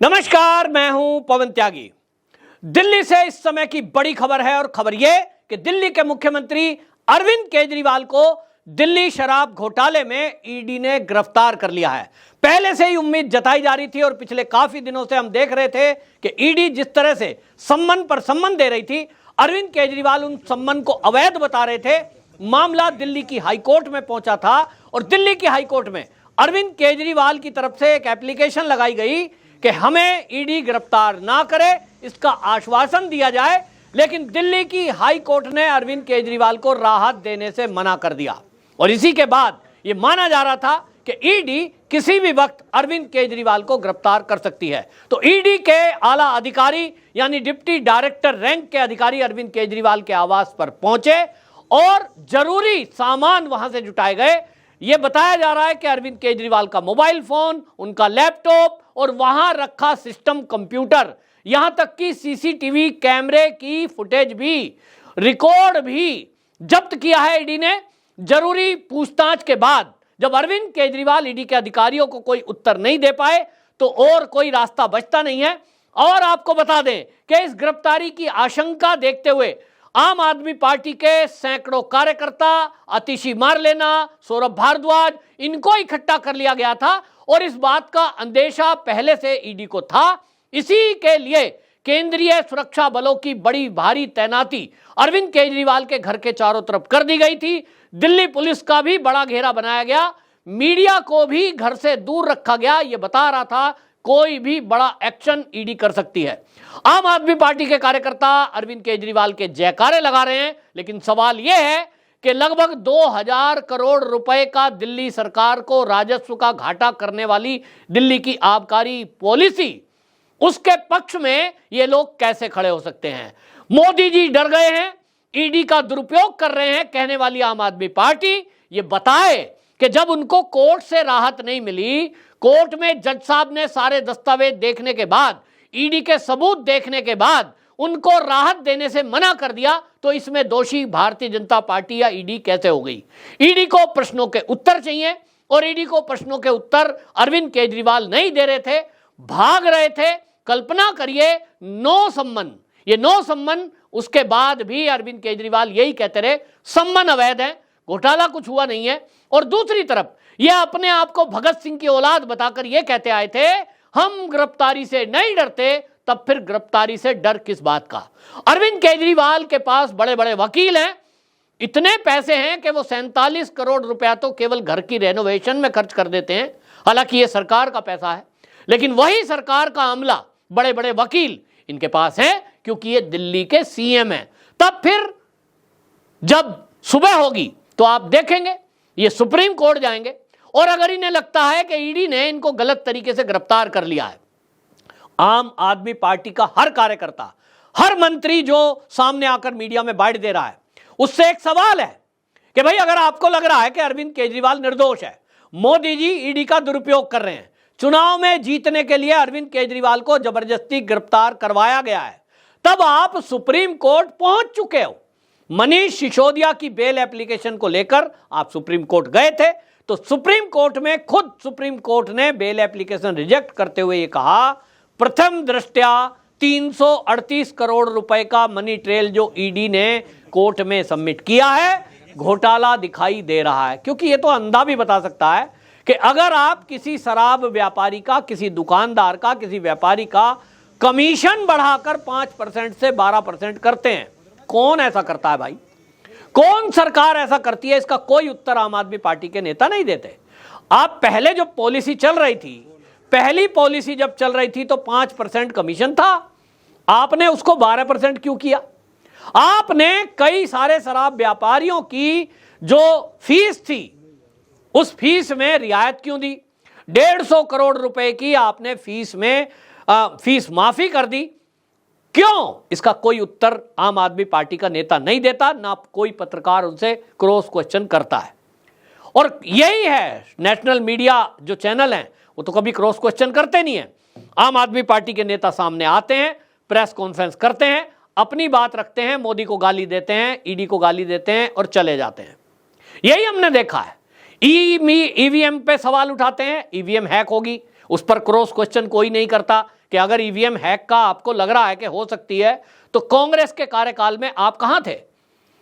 नमस्कार, मैं हूं पवन त्यागी। दिल्ली से इस समय की बड़ी खबर है और खबर यह कि दिल्ली के मुख्यमंत्री अरविंद केजरीवाल को दिल्ली शराब घोटाले में ईडी ने गिरफ्तार कर लिया है। पहले से ही उम्मीद जताई जा रही थी और पिछले काफी दिनों से हम देख रहे थे कि ईडी जिस तरह से सम्मन पर सम्मन दे रही थी, अरविंद केजरीवाल उन सम्मन को अवैध बता रहे थे। मामला दिल्ली की हाईकोर्ट में पहुंचा था और दिल्ली की हाईकोर्ट में अरविंद केजरीवाल की तरफ से एक एप्लीकेशन लगाई गई कि हमें ईडी गिरफ्तार ना करे, इसका आश्वासन दिया जाए। लेकिन दिल्ली की हाई कोर्ट ने अरविंद केजरीवाल को राहत देने से मना कर दिया और इसी के बाद यह माना जा रहा था कि ईडी किसी भी वक्त अरविंद केजरीवाल को गिरफ्तार कर सकती है। तो ईडी के आला अधिकारी यानी डिप्टी डायरेक्टर रैंक के अधिकारी अरविंद केजरीवाल के आवास पर पहुंचे और जरूरी सामान वहां से जुटाए गए। यह बताया जा रहा है कि अरविंद केजरीवाल का मोबाइल फोन, उनका लैपटॉप और वहां रखा सिस्टम कंप्यूटर, यहां तक कि सीसीटीवी कैमरे की फुटेज भी, रिकॉर्ड भी जब्त किया है ईडी ने। जरूरी पूछताछ के बाद जब अरविंद केजरीवाल ईडी के अधिकारियों को कोई उत्तर नहीं दे पाए तो और कोई रास्ता बचता नहीं है। और आपको बता दें कि इस गिरफ्तारी की आशंका देखते हुए आम आदमी पार्टी के सैकड़ों कार्यकर्ता, आतिशी मारलेना, सौरभ भारद्वाज, इनको इकट्ठा कर लिया गया था और इस बात का अंदेशा पहले से ईडी को था। इसी के लिए केंद्रीय सुरक्षा बलों की बड़ी भारी तैनाती अरविंद केजरीवाल के घर के चारों तरफ कर दी गई थी। दिल्ली पुलिस का भी बड़ा घेरा बनाया गया, मीडिया को भी घर से दूर रखा गया। यह बता रहा था कोई भी बड़ा एक्शन ईडी कर सकती है। आम आदमी पार्टी के कार्यकर्ता अरविंद केजरीवाल के जयकारे लगा रहे हैं, लेकिन सवाल यह है कि लगभग 2000 करोड़ रुपए का दिल्ली सरकार को राजस्व का घाटा करने वाली दिल्ली की आबकारी पॉलिसी, उसके पक्ष में ये लोग कैसे खड़े हो सकते हैं। मोदी जी डर गए हैं, ईडी का दुरुपयोग कर रहे हैं कहने वाली आम आदमी पार्टी ये बताए कि जब उनको कोर्ट से राहत नहीं मिली, कोर्ट में जज साहब ने सारे दस्तावेज देखने के बाद, ईडी के सबूत देखने के बाद उनको राहत देने से मना कर दिया, तो इसमें दोषी भारतीय जनता पार्टी या ईडी कैसे हो गई। ईडी को प्रश्नों के उत्तर चाहिए और ईडी को प्रश्नों के उत्तर अरविंद केजरीवाल नहीं दे रहे थे, भाग रहे थे। कल्पना करिए, नो सम्मन, ये नो सम्मन, उसके बाद भी अरविंद केजरीवाल यही कहते रहे सम्मन अवैध है, घोटाला कुछ हुआ नहीं है। और दूसरी तरफ ये अपने आप को भगत सिंह की औलाद बताकर ये कहते आए थे हम गिरफ्तारी से नहीं डरते, तब फिर गिरफ्तारी से डर किस बात का। अरविंद केजरीवाल के पास बड़े बड़े वकील हैं, इतने पैसे हैं कि वो 47 करोड़ रुपया तो केवल घर की रेनोवेशन में खर्च कर देते हैं। हालांकि ये सरकार का पैसा है, लेकिन वही सरकार का अमला, बड़े बड़े वकील इनके पास है क्योंकि ये दिल्ली के सीएम हैं। तब फिर जब सुबह होगी तो आप देखेंगे ये सुप्रीम कोर्ट जाएंगे और अगर इन्हें लगता है कि ईडी ने इनको गलत तरीके से गिरफ्तार कर लिया है, आम आदमी पार्टी का हर कार्यकर्ता, हर मंत्री जो सामने आकर मीडिया में बाइट दे रहा है, उससे एक सवाल है कि भाई अगर आपको लग रहा है कि अरविंद केजरीवाल निर्दोष है, मोदी जी ईडी का दुरुपयोग कर रहे हैं, चुनाव में जीतने के लिए अरविंद केजरीवाल को जबरदस्ती गिरफ्तार करवाया गया है, तब आप सुप्रीम कोर्ट पहुंच चुके हो। मनीष सिसोदिया की बेल एप्लीकेशन को लेकर आप सुप्रीम कोर्ट गए थे, तो सुप्रीम कोर्ट में खुद सुप्रीम कोर्ट ने बेल एप्लीकेशन रिजेक्ट करते हुए ये कहा, प्रथम दृष्टया 338 करोड़ रुपए का मनी ट्रेल जो ईडी ने कोर्ट में सबमिट किया है, घोटाला दिखाई दे रहा है। क्योंकि ये तो अंधा भी बता सकता है कि अगर आप किसी शराब व्यापारी का, किसी दुकानदार का, किसी व्यापारी का कमीशन बढ़ाकर 5% से 12% करते हैं, कौन ऐसा करता है भाई? कौन सरकार ऐसा करती है? इसका कोई उत्तर आम आदमी पार्टी के नेता नहीं देते। आप पहले जो पॉलिसी चल रही थी, पहली पॉलिसी जब चल रही थी तो 5% कमीशन था, आपने उसको 12% क्यों किया? आपने कई सारे शराब व्यापारियों की जो फीस थी उस फीस में रियायत क्यों दी? 150 करोड़ रुपए की आपने फीस में फीस माफी कर दी, क्यों? इसका कोई उत्तर आम आदमी पार्टी का नेता नहीं देता, ना कोई पत्रकार उनसे क्रॉस क्वेश्चन करता है। और यही है, नेशनल मीडिया जो चैनल हैं वो तो कभी क्रॉस क्वेश्चन करते नहीं है। आम आदमी पार्टी के नेता सामने आते हैं, प्रेस कॉन्फ्रेंस करते हैं, अपनी बात रखते हैं, मोदी को गाली देते हैं, ईडी को गाली देते हैं और चले जाते हैं। यही हमने देखा है। ईवीएम पे सवाल उठाते हैं, ईवीएम हैक होगी, उस पर क्रॉस क्वेश्चन कोई नहीं करता कि अगर ईवीएम हैक का आपको लग रहा है कि हो सकती है, तो कांग्रेस के कार्यकाल में आप कहां थे?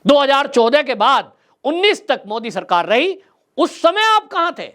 2014 के बाद 19 तक मोदी सरकार रही, उस समय आप कहां थे?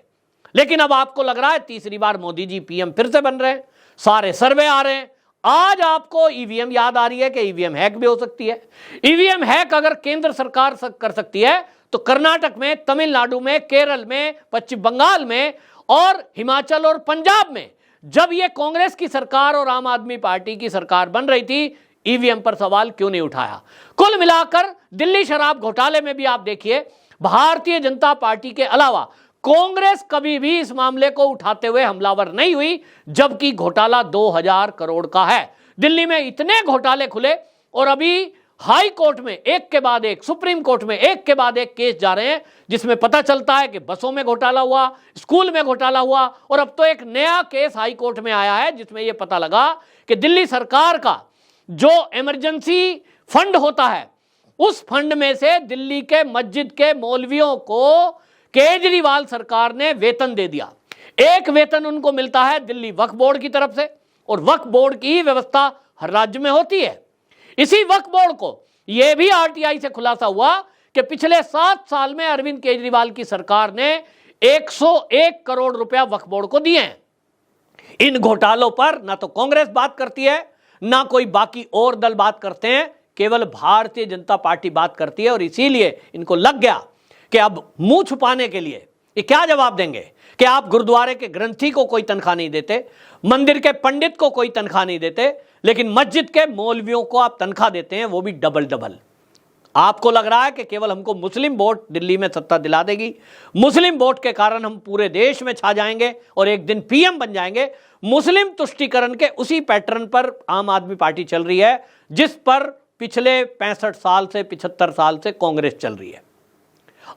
लेकिन अब आपको लग रहा है तीसरी बार मोदी जी पीएम फिर से बन रहे हैं, सारे सर्वे आ रहे हैं, आज आपको ईवीएम याद आ रही है कि ईवीएम हैक भी हो सकती है। ईवीएम हैक अगर केंद्र सरकार कर सकती है तो कर्नाटक में, तमिलनाडु में, केरल में, पश्चिम बंगाल में और हिमाचल और पंजाब में जब यह कांग्रेस की सरकार और आम आदमी पार्टी की सरकार बन रही थी, ईवीएम पर सवाल क्यों नहीं उठाया? कुल मिलाकर दिल्ली शराब घोटाले में भी आप देखिए, भारतीय जनता पार्टी के अलावा कांग्रेस कभी भी इस मामले को उठाते हुए हमलावर नहीं हुई, जबकि घोटाला 2000 करोड़ का है। दिल्ली में इतने घोटाले खुले और अभी हाई कोर्ट में एक के बाद एक, सुप्रीम कोर्ट में एक के बाद एक केस जा रहे हैं, जिसमें पता चलता है कि बसों में घोटाला हुआ, स्कूल में घोटाला हुआ, और अब तो एक नया केस हाई कोर्ट में आया है जिसमें यह पता लगा कि दिल्ली सरकार का जो इमरजेंसी फंड होता है, उस फंड में से दिल्ली के मस्जिद के मौलवियों को केजरीवाल सरकार ने वेतन दे दिया। एक वेतन उनको मिलता है दिल्ली वक्फ बोर्ड की तरफ से, और वक्फ बोर्ड की व्यवस्था हर राज्य में होती है। इसी वक्फ बोर्ड को यह भी आरटीआई से खुलासा हुआ कि पिछले 7 साल में अरविंद केजरीवाल की सरकार ने 101 करोड़ रुपया वक्फ बोर्ड को दिए हैं। इन घोटालों पर ना तो कांग्रेस बात करती है, ना कोई बाकी और दल बात करते हैं, केवल भारतीय जनता पार्टी बात करती है। और इसीलिए इनको लग गया कि अब मुंह छुपाने के लिए ये क्या जवाब देंगे कि आप गुरुद्वारे के ग्रंथी को कोई तनख्वाह नहीं देते, मंदिर के पंडित को कोई तनख्वाह नहीं देते, लेकिन मस्जिद के मौलवियों को आप तनख्वाह देते हैं, वो भी डबल डबल। आपको लग रहा है कि केवल हमको मुस्लिम वोट दिल्ली में सत्ता दिला देगी, मुस्लिम वोट के कारण हम पूरे देश में छा जाएंगे और एक दिन पीएम बन जाएंगे। मुस्लिम तुष्टीकरण के उसी पैटर्न पर आम आदमी पार्टी चल रही है, जिस पर पिछले 65 साल से 75 साल से कांग्रेस चल रही है।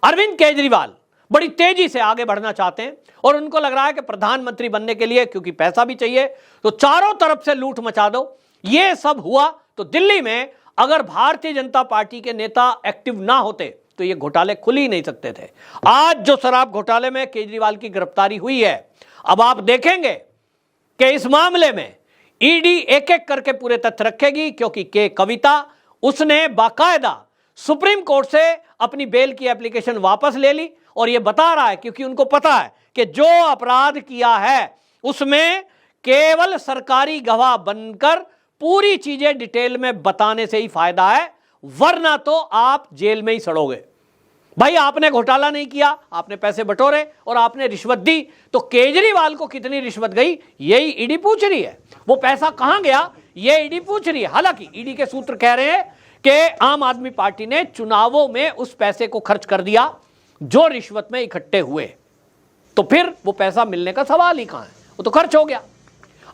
अरविंद केजरीवाल बड़ी तेजी से आगे बढ़ना चाहते हैं और उनको लग रहा है कि प्रधानमंत्री बनने के लिए, क्योंकि पैसा भी चाहिए, तो चारों तरफ से लूट मचा दो। यह सब हुआ तो दिल्ली में अगर भारतीय जनता पार्टी के नेता एक्टिव ना होते तो ये घोटाले खुल ही नहीं सकते थे। आज जो शराब घोटाले में केजरीवाल की गिरफ्तारी हुई है, अब आप देखेंगे कि इस मामले में ईडी एक एक करके पूरे तथ्य रखेगी, क्योंकि के कविता उसने बाकायदा सुप्रीम कोर्ट से अपनी बेल की एप्लीकेशन वापस ले ली और यह बता रहा है, क्योंकि उनको पता है कि जो अपराध किया है उसमें केवल सरकारी गवाह बनकर पूरी चीजें डिटेल में बताने से ही फायदा है, वरना तो आप जेल में ही सड़ोगे। भाई आपने घोटाला नहीं किया, आपने पैसे बटोरे और आपने रिश्वत दी, तो केजरीवाल को कितनी रिश्वत गई यही ईडी पूछ रही है। वो पैसा कहां गया ये ईडी पूछ रही है। हालांकि ईडी के सूत्र कह रहे हैं कि आम आदमी पार्टी ने चुनावों में उस पैसे को खर्च कर दिया जो रिश्वत में इकट्ठे हुए, तो फिर वो पैसा मिलने का सवाल ही कहां है, वो तो खर्च हो गया।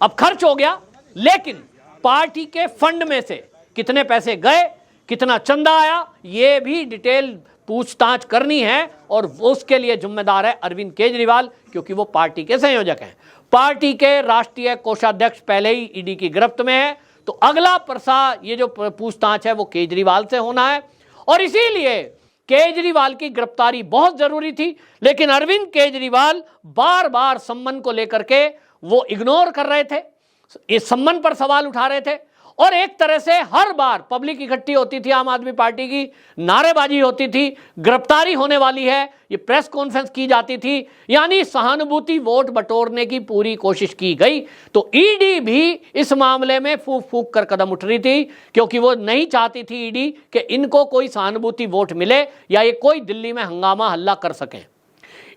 अब खर्च हो गया, लेकिन पार्टी के फंड में से कितने पैसे गए, कितना चंदा आया, ये भी डिटेल पूछताछ करनी है और उसके लिए जिम्मेदार है अरविंद केजरीवाल, क्योंकि वो पार्टी के संयोजक हैं। पार्टी के राष्ट्रीय कोषाध्यक्ष पहले ही ईडी की गिरफ्त में है, तो अगला ये जो पूछताछ है वो केजरीवाल से होना है और इसीलिए केजरीवाल की गिरफ्तारी बहुत जरूरी थी। लेकिन अरविंद केजरीवाल बार बार सम्मन को लेकर के वो इग्नोर कर रहे थे, इस सम्मन पर सवाल उठा रहे थे और एक तरह से हर बार पब्लिक इकट्ठी होती थी, आम आदमी पार्टी की नारेबाजी होती थी, गिरफ्तारी होने वाली है, ये प्रेस कॉन्फ्रेंस की जाती थी, यानी सहानुभूति वोट बटोरने की पूरी कोशिश की गई। तो ईडी भी इस मामले में फूक फूक कर कदम उठ रही थी, क्योंकि वो नहीं चाहती थी ईडी कि इनको कोई सहानुभूति वोट मिले या ये कोई दिल्ली में हंगामा हल्ला कर सकें।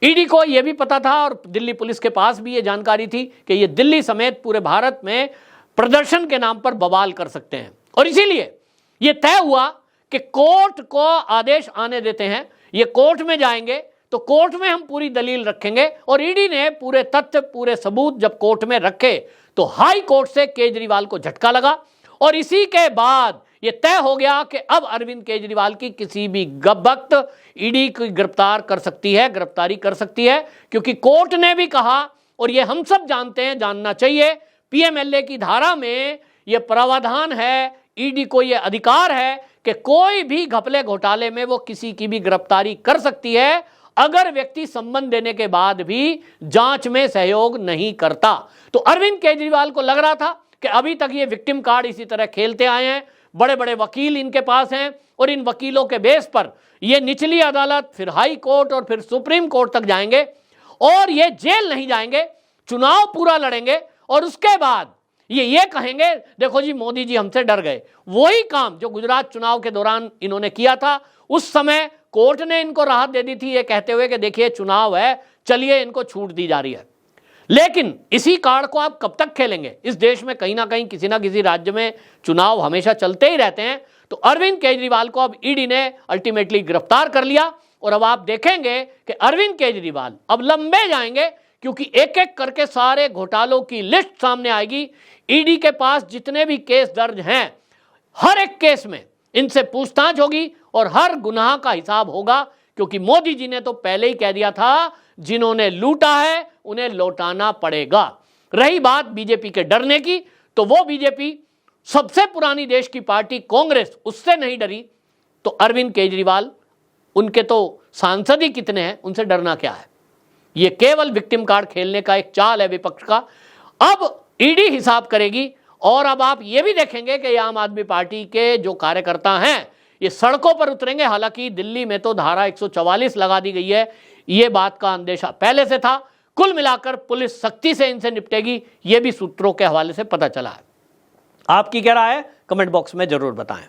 ईडी को यह भी पता था और दिल्ली पुलिस के पास भी ये जानकारी थी कि ये दिल्ली समेत पूरे भारत में प्रदर्शन के नाम पर बवाल कर सकते हैं, और इसीलिए यह तय हुआ कि कोर्ट को आदेश आने देते हैं, ये कोर्ट में जाएंगे तो कोर्ट में हम पूरी दलील रखेंगे। और ईडी ने पूरे तथ्य, पूरे सबूत जब कोर्ट में रखे तो हाई कोर्ट से केजरीवाल को झटका लगा और इसी के बाद यह तय हो गया कि अब अरविंद केजरीवाल की किसी भी वक्त ईडी को गिरफ्तार कर सकती है, गिरफ्तारी कर सकती है, क्योंकि कोर्ट ने भी कहा और यह हम सब जानते हैं, जानना चाहिए, पीएमएलए की धारा में यह प्रावधान है, ईडी को यह अधिकार है कि कोई भी घपले घोटाले में वो किसी की भी गिरफ्तारी कर सकती है अगर व्यक्ति संबंध देने के बाद भी जांच में सहयोग नहीं करता। तो अरविंद केजरीवाल को लग रहा था कि अभी तक ये विक्टिम कार्ड इसी तरह खेलते आए हैं, बड़े बड़े वकील इनके पास हैं और इन वकीलों के बेस पर ये निचली अदालत, फिर हाई कोर्ट और फिर सुप्रीम कोर्ट तक जाएंगे और ये जेल नहीं जाएंगे, चुनाव पूरा लड़ेंगे और उसके बाद ये कहेंगे देखो जी मोदी जी हमसे डर गए। वही काम जो गुजरात चुनाव के दौरान इन्होंने किया था, उस समय कोर्ट ने इनको राहत दे दी थी ये कहते हुए कि देखिए चुनाव है, चलिए इनको छूट दी जा रही है। लेकिन इसी कार्ड को आप कब तक खेलेंगे? इस देश में कहीं ना कहीं किसी ना किसी राज्य में चुनाव हमेशा चलते ही रहते हैं। तो अरविंद केजरीवाल को अब ईडी ने अल्टीमेटली गिरफ्तार कर लिया और अब आप देखेंगे कि अरविंद केजरीवाल अब लंबे जाएंगे, क्योंकि एक एक करके सारे घोटालों की लिस्ट सामने आएगी। ईडी के पास जितने भी केस दर्ज हैं, हर एक केस में इनसे पूछताछ होगी और हर गुनाह का हिसाब होगा, क्योंकि मोदी जी ने तो पहले ही कह दिया था जिन्होंने लूटा है उन्हें लौटाना पड़ेगा। रही बात बीजेपी के डरने की, तो वो बीजेपी सबसे पुरानी देश की पार्टी कांग्रेस, उससे नहीं डरी। तो अरविंद केजरीवाल, उनके तो सांसद ही कितने हैं, उनसे डरना क्या है? ये केवल विक्टिम कार्ड खेलने का एक चाल है विपक्ष का। अब ईडी हिसाब करेगी और अब आप ये भी देखेंगे कि आम आदमी पार्टी के जो कार्यकर्ता हैं ये सड़कों पर उतरेंगे। हालांकि दिल्ली में तो धारा 144 लगा दी गई है, ये बात का अंदेशा पहले से था। कुल मिलाकर पुलिस सख्ती से इनसे निपटेगी, ये भी सूत्रों के हवाले से पता चला है। आपकी क्या राय है? कमेंट बॉक्स में जरूर बताएं।